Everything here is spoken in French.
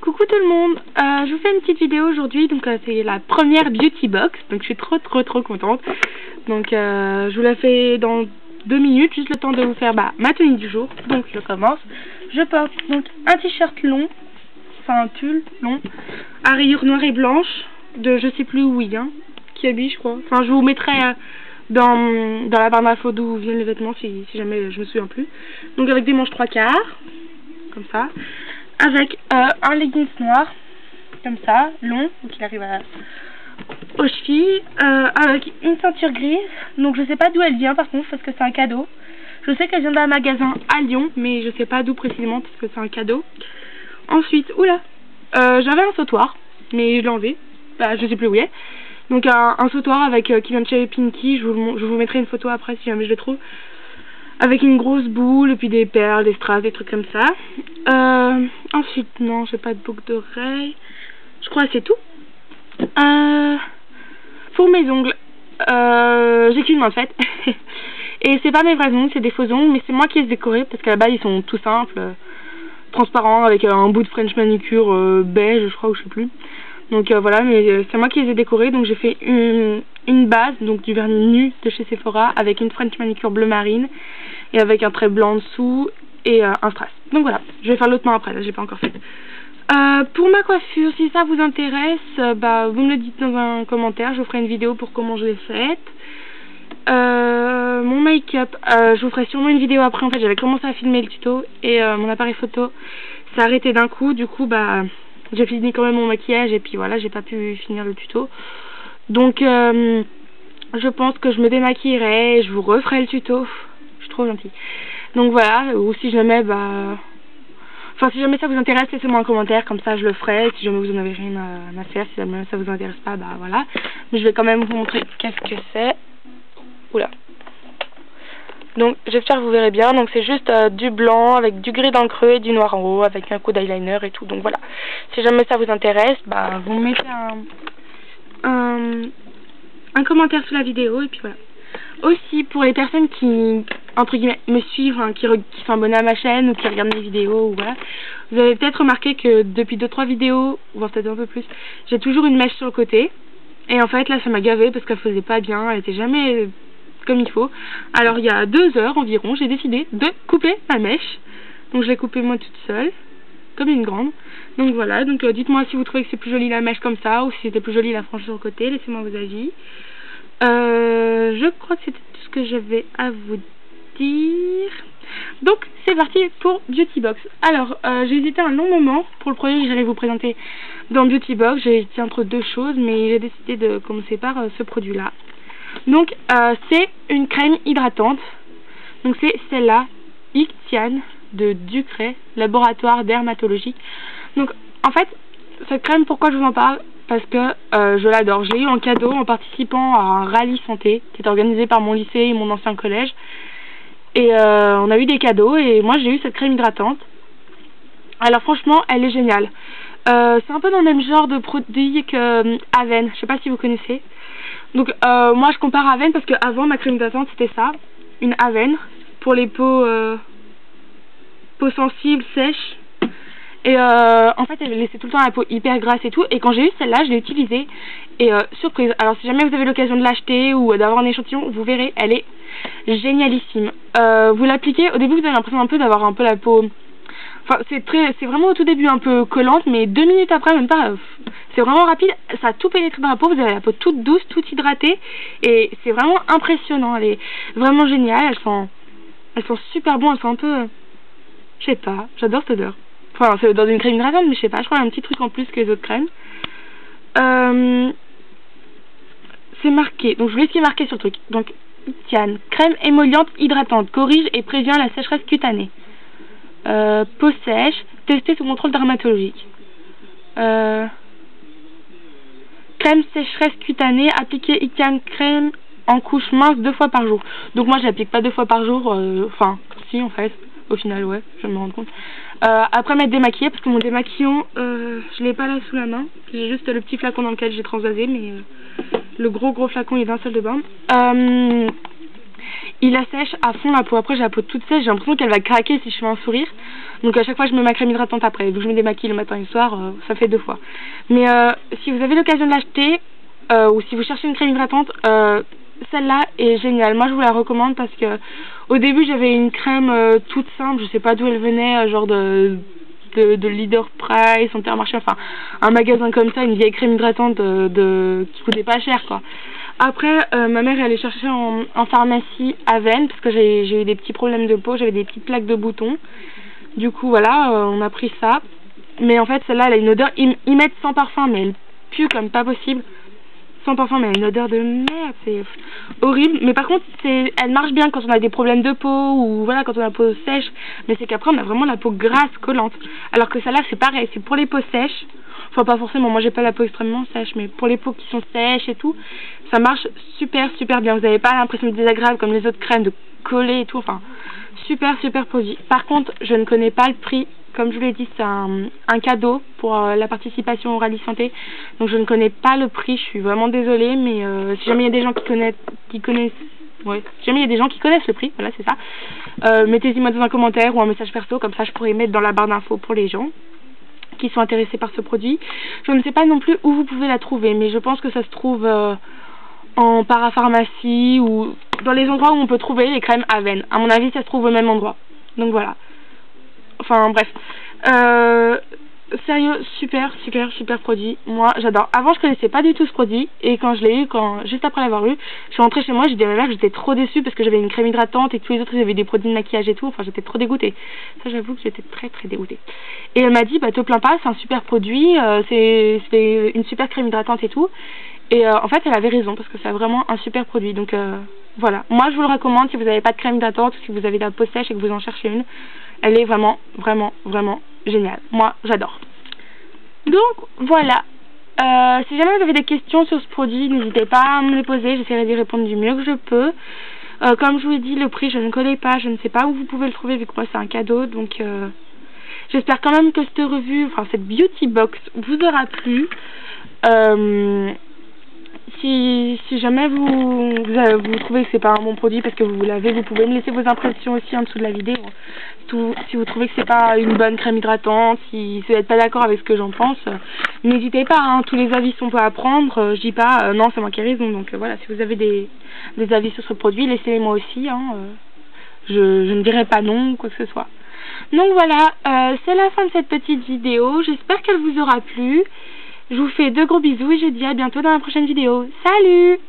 Coucou tout le monde, je vous fais une petite vidéo aujourd'hui, donc c'est la première beauty box, donc je suis trop contente. Donc je vous la fais dans 2 minutes, juste le temps de vous faire ma tenue du jour. Donc je commence. Je porte donc un t-shirt long, enfin un pull long, à rayures noires et blanches, de je sais plus où il vient, qui habille je crois. Enfin je vous mettrai dans la barre d'infos d'où viennent les vêtements si jamais je me souviens plus. Donc avec des manches 3/4, comme ça. Avec un leggings noir, comme ça, long, donc il arrive aux chevilles, avec une ceinture grise, donc je sais pas d'où elle vient par contre, parce que c'est un cadeau. Je sais qu'elle vient d'un magasin à Lyon, mais je sais pas d'où précisément, parce que c'est un cadeau. Ensuite, j'avais un sautoir, mais je l'ai enlevé, je sais plus où il est. Donc un sautoir avec qui vient de chez Pinky, je vous mettrai une photo après si jamais je le trouve. Avec une grosse boule, et puis des perles, des strass, des trucs comme ça. Ensuite, non, j'ai pas de boucle d'oreille. Je crois que c'est tout. Pour mes ongles, j'ai qu'une main faite. Et c'est pas mes vrais ongles, c'est des faux ongles, mais c'est moi qui les ai décorés, parce qu'à la base, ils sont tout simples, transparents, avec un bout de French manicure beige, je crois, ou je sais plus. Donc voilà, mais c'est moi qui les ai décorés, donc j'ai fait une base, donc du vernis nu de chez Sephora, avec une French manicure bleu marine, et avec un trait blanc en dessous, et un strass. Donc voilà, je vais faire l'autre main après, là j'ai pas encore fait. Pour ma coiffure, si ça vous intéresse, vous me le dites dans un commentaire, je vous ferai une vidéo pour comment je l'ai faite. Mon make-up, je vous ferai sûrement une vidéo après, en fait j'avais commencé à filmer le tuto, et mon appareil photo s'est arrêté d'un coup, du coup j'ai fini quand même mon maquillage et puis voilà, j'ai pas pu finir le tuto. Donc je pense que je me démaquillerai et je vous referai le tuto. Je suis trop gentille. Donc voilà, ou si jamais enfin si jamais ça vous intéresse, laissez-moi un commentaire, comme ça je le ferai. Si jamais vous en avez rien à faire, si jamais ça vous intéresse pas, voilà. Mais je vais quand même vous montrer qu'est-ce que c'est. Oula. Donc j'espère que vous verrez bien, donc c'est juste du blanc avec du gris dans le creux et du noir en haut avec un coup d'eyeliner et tout, donc voilà. Si jamais ça vous intéresse, vous me mettez un commentaire sous la vidéo et puis voilà. Aussi pour les personnes qui, entre guillemets, me suivent, qui sont abonnées à ma chaîne ou qui regardent mes vidéos, ou voilà, vous avez peut-être remarqué que depuis 2-3 vidéos, voire peut-être un peu plus, j'ai toujours une mèche sur le côté. Et en fait là ça m'a gavé parce qu'elle faisait pas bien, elle était jamais comme il faut. Alors il y a 2 heures environ, j'ai décidé de couper ma mèche. Donc je l'ai coupée moi toute seule, comme une grande. Donc voilà, donc dites-moi si vous trouvez que c'est plus joli la mèche comme ça, ou si c'était plus joli la frange sur le côté, laissez-moi vos avis. Je crois que c'était tout ce que j'avais à vous dire. Donc c'est parti pour Beauty Box. Alors j'ai hésité un long moment pour le produit que j'allais vous présenter dans Beauty Box. J'ai hésité entre 2 choses, mais j'ai décidé de commencer par ce produit là. Donc c'est une crème hydratante. Donc c'est celle-là, Ictian de Ducray, laboratoire dermatologique. Donc en fait cette crème, pourquoi je vous en parle? Parce que je l'adore. Je l'ai eu en cadeau en participant à un rallye santé qui était organisé par mon lycée et mon ancien collège. Et on a eu des cadeaux et moi j'ai eu cette crème hydratante. Alors franchement elle est géniale. C'est un peu dans le même genre de produit que Aven, je sais pas si vous connaissez. Donc moi je compare à Aven parce que avant ma crème hydratante c'était ça, une Aven pour les peaux sensibles, sèches. Et en fait elle laissait tout le temps la peau hyper grasse et tout. Et quand j'ai eu celle-là je l'ai utilisée. Et surprise, alors si jamais vous avez l'occasion de l'acheter ou d'avoir un échantillon, vous verrez, elle est génialissime. Vous l'appliquez, au début vous avez l'impression un peu d'avoir un peu la peau... Enfin c'est vraiment au tout début un peu collante, mais 2 minutes après, même pas, c'est vraiment rapide, ça a tout pénétré dans la peau, vous avez la peau toute douce, toute hydratée, et c'est vraiment impressionnant, elle est vraiment géniale, elles sont super bonnes, elles sont un peu, je sais pas, j'adore cette odeur. Enfin c'est dans une crème hydratante, mais je sais pas, je crois qu'il y a un petit truc en plus que les autres crèmes. C'est marqué, donc je vous laisse ce qui est marqué sur le truc. Donc Ictian, crème émolliente hydratante, corrige et prévient la sécheresse cutanée. Peau sèche, testée sous contrôle dermatologique. Crème sécheresse cutanée, appliquer Ictian crème en couche mince 2 fois par jour. Donc moi je l'applique pas 2 fois par jour, enfin si en fait, au final ouais, je vais me rendre compte. Après m'être démaquillée, parce que mon démaquillant, je l'ai pas là sous la main. J'ai juste le petit flacon dans lequel j'ai transvasé, mais le gros flacon il est d'un seul de bain. il la sèche à fond la peau. Après j'ai la peau toute sèche, j'ai l'impression qu'elle va craquer si je fais un sourire. Donc à chaque fois je mets ma crème hydratante après. Donc je me démaquille le matin et le soir, ça fait 2 fois. Mais si vous avez l'occasion de l'acheter, ou si vous cherchez une crème hydratante, celle-là est géniale. Moi je vous la recommande parce que au début j'avais une crème toute simple, je sais pas d'où elle venait, genre de Leader Price, Intermarché, enfin un magasin comme ça, une vieille crème hydratante qui coûtait pas cher quoi. Après ma mère est allée chercher en pharmacie Aven parce que j'ai eu des petits problèmes de peau, j'avais des petites plaques de boutons. Du coup voilà, on a pris ça. Mais en fait celle-là elle a une odeur, ils mettent sans parfum mais elle pue comme pas possible. Sans parfum mais elle a une odeur de merde, c'est horrible. Mais par contre elle marche bien quand on a des problèmes de peau ou voilà quand on a la peau sèche. Mais c'est qu'après on a vraiment la peau grasse, collante. Alors que celle-là c'est pareil, c'est pour les peaux sèches. Enfin pas forcément, moi j'ai pas la peau extrêmement sèche, mais pour les peaux qui sont sèches et tout, ça marche super bien. Vous n'avez pas l'impression de désagréable comme les autres crèmes de coller et tout, enfin super produit. Par contre je ne connais pas le prix. Comme je vous l'ai dit, c'est un cadeau pour la participation au rallye santé. Donc je ne connais pas le prix, je suis vraiment désolée, mais si jamais il y a des gens qui connaissent le prix, voilà c'est ça, mettez-y moi dans un commentaire ou un message perso, comme ça je pourrais mettre dans la barre d'infos pour les gens qui sont intéressés par ce produit. Je ne sais pas non plus où vous pouvez la trouver, mais je pense que ça se trouve en parapharmacie ou dans les endroits où on peut trouver les crèmes Aven. À mon avis ça se trouve au même endroit. Donc voilà. Enfin bref, sérieux, super produit. Moi j'adore. Avant je connaissais pas du tout ce produit et quand je l'ai eu, juste après l'avoir eu, je suis rentrée chez moi, j'ai dit à ma mère que j'étais trop déçue parce que j'avais une crème hydratante et que tous les autres ils avaient des produits de maquillage et tout. Enfin j'étais trop dégoûtée. Ça j'avoue que j'étais très dégoûtée. Et elle m'a dit bah te plains pas, c'est un super produit, c'est une super crème hydratante et tout. Et en fait elle avait raison parce que c'est vraiment un super produit. Donc voilà, moi je vous le recommande si vous n'avez pas de crème hydratante ou si vous avez de la peau sèche et que vous en cherchez une. Elle est vraiment géniale. Moi, j'adore. Donc, voilà. Si jamais vous avez des questions sur ce produit, n'hésitez pas à me les poser. J'essaierai d'y répondre du mieux que je peux. Comme je vous l'ai dit, le prix, je ne connais pas. Je ne sais pas où vous pouvez le trouver, vu que moi, c'est un cadeau. Donc, j'espère quand même que cette revue, enfin, cette beauty box, vous aura plu. Si jamais vous trouvez que c'est pas un bon produit parce que vous l'avez, vous pouvez me laisser vos impressions aussi en dessous de la vidéo. Si vous trouvez que c'est pas une bonne crème hydratante, si vous n'êtes pas d'accord avec ce que j'en pense, n'hésitez pas, hein, tous les avis sont pas à prendre. Je dis pas non c'est moi qui ai raison. Donc voilà, si vous avez des avis sur ce produit, laissez-les moi aussi, hein, je ne dirai pas non ou quoi que ce soit. Donc voilà, c'est la fin de cette petite vidéo, j'espère qu'elle vous aura plu. Je vous fais de gros bisous et je vous dis à bientôt dans la prochaine vidéo. Salut!